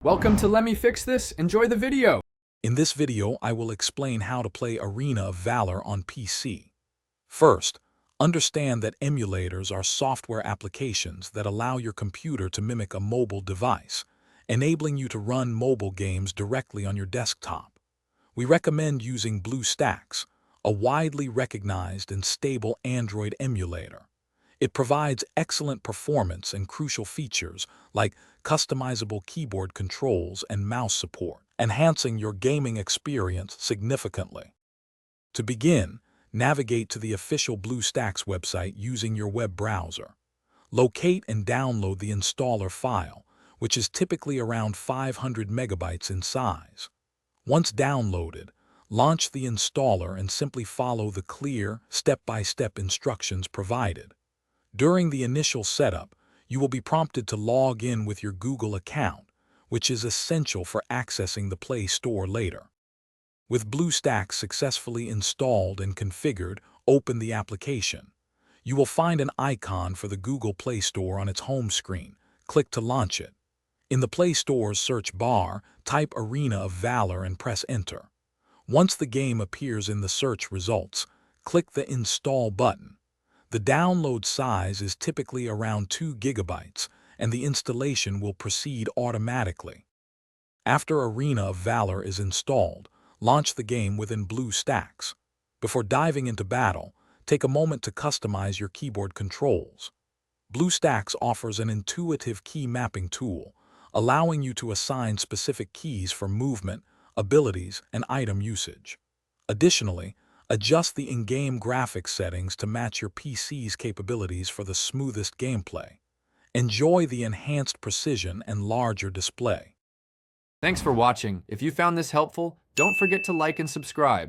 Welcome to Let Me Fix This. Enjoy the video. In this video, I will explain how to play Arena of Valor on PC. First, understand that emulators are software applications that allow your computer to mimic a mobile device, enabling you to run mobile games directly on your desktop. We recommend using BlueStacks, a widely recognized and stable Android emulator. It provides excellent performance and crucial features like customizable keyboard controls and mouse support, enhancing your gaming experience significantly. To begin, navigate to the official BlueStacks website using your web browser. Locate and download the installer file, which is typically around 500 megabytes in size. Once downloaded, launch the installer and simply follow the clear, step-by-step instructions provided. During the initial setup, you will be prompted to log in with your Google account, which is essential for accessing the Play Store later. With BlueStacks successfully installed and configured, open the application. You will find an icon for the Google Play Store on its home screen. Click to launch it. In the Play Store's search bar, type Arena of Valor and press Enter. Once the game appears in the search results, click the Install button. The download size is typically around 2 gigabytes, and the installation will proceed automatically. After Arena of Valor is installed, launch the game within BlueStacks. Before diving into battle, take a moment to customize your keyboard controls. BlueStacks offers an intuitive key mapping tool, allowing you to assign specific keys for movement, abilities, and item usage. Additionally, adjust the in-game graphics settings to match your PC's capabilities for the smoothest gameplay. Enjoy the enhanced precision and larger display. Thanks for watching. If you found this helpful, don't forget to like and subscribe.